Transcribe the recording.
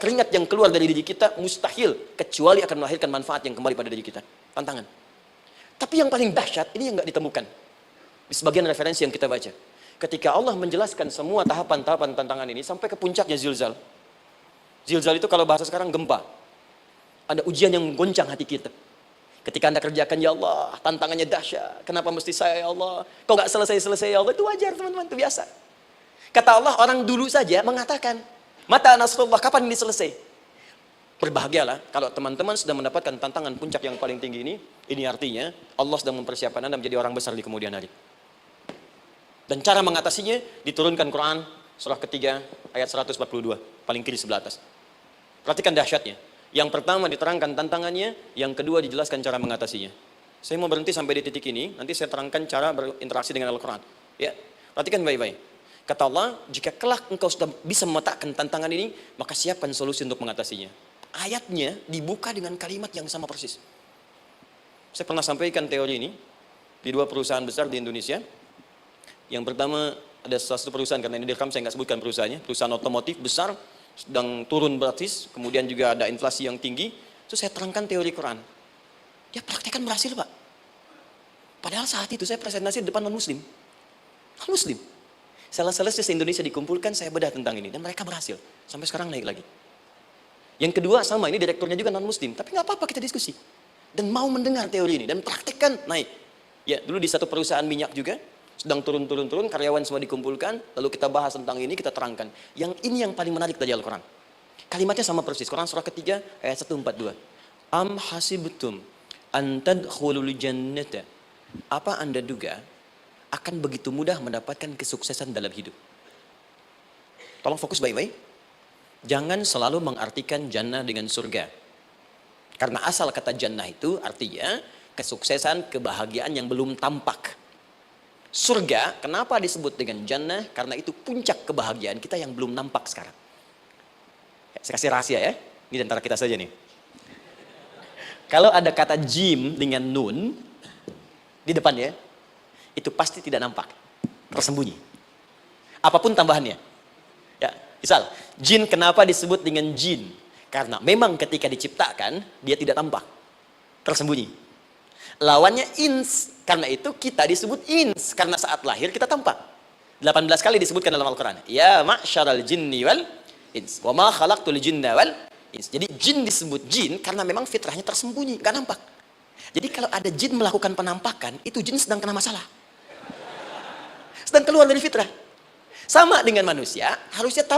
keringat yang keluar dari diri kita mustahil kecuali akan melahirkan manfaat yang kembali pada diri kita. Tantangan. Tapi yang paling dahsyat ini yang nggak ditemukan di sebagian referensi yang kita baca. Ketika Allah menjelaskan semua tahapan-tahapan tantangan ini sampai ke puncaknya zilzal. Zilzal itu kalau bahasa sekarang gempa. Ada ujian yang menggoncang hati kita. Ketika Anda kerjakan, ya Allah, tantangannya dahsyat. Kenapa mesti saya, ya Allah? Kok nggak selesai-selesai, ya Allah? Itu wajar, teman-teman, itu biasa. Kata Allah, orang dulu saja mengatakan, mata nasrullah, kapan ini selesai? Berbahagialah kalau teman-teman sudah mendapatkan tantangan puncak yang paling tinggi ini artinya Allah sedang mempersiapkan Anda menjadi orang besar di kemudian hari. Dan cara mengatasinya diturunkan Quran surah ketiga ayat 142, paling kiri sebelah atas. Perhatikan dahsyatnya. Yang pertama diterangkan tantangannya, yang kedua dijelaskan cara mengatasinya. Saya mau berhenti sampai di titik ini, nanti saya terangkan cara berinteraksi dengan Al-Quran. Ya, perhatikan baik-baik. Kata Allah, jika kelak engkau sudah bisa memetakan tantangan ini, maka siapkan solusi untuk mengatasinya. Ayatnya dibuka dengan kalimat yang sama persis. Saya pernah sampaikan teori ini di dua perusahaan besar di Indonesia. Yang pertama ada satu perusahaan, karena ini direkam saya nggak sebutkan perusahaannya, perusahaan otomotif besar, sedang turun gratis, kemudian juga ada inflasi yang tinggi. Terus saya terangkan teori Quran. Dia praktekkan berhasil, Pak. Padahal saat itu saya presentasi di depan non-muslim. Non-muslim. Sales-sales se-Indonesia dikumpulkan, saya bedah tentang ini. Dan mereka berhasil. Sampai sekarang naik lagi. Yang kedua sama, ini direkturnya juga non-muslim. Tapi nggak apa-apa, kita diskusi. Dan mau mendengar teori ini. Dan praktekkan, naik. Ya, dulu di satu perusahaan minyak juga, sedang turun, karyawan semua dikumpulkan, lalu kita bahas tentang ini, kita terangkan. Yang ini yang paling menarik dari Al-Quran. Kalimatnya sama persis, Quran surah ketiga ayat 142. Am hasibtum an tadkhulul jannata. Apa Anda duga akan begitu mudah mendapatkan kesuksesan dalam hidup? Tolong fokus baik-baik. Jangan selalu mengartikan jannah dengan surga. Karena asal kata jannah itu artinya kesuksesan, kebahagiaan yang belum tampak. Surga, kenapa disebut dengan jannah? Karena itu puncak kebahagiaan kita yang belum nampak sekarang. Ya, saya kasih rahasia ya, ini antara kita saja nih. Kalau ada kata jim dengan nun di depannya, itu pasti tidak nampak, tersembunyi. Apapun tambahannya. Ya, misal, jin kenapa disebut dengan jin? Karena memang ketika diciptakan, dia tidak tampak, tersembunyi. Lawannya ins, karena itu kita disebut ins, karena saat lahir kita tampak. 18 kali disebutkan dalam Al-Quran. Ya ma'syaral jinni wal ins, wa ma khalaqtul jinna wal ins. Jadi jin disebut jin karena memang fitrahnya tersembunyi, gak nampak. Jadi kalau ada jin melakukan penampakan, itu jin sedang kena masalah, sedang keluar dari fitrah. Sama dengan manusia, harusnya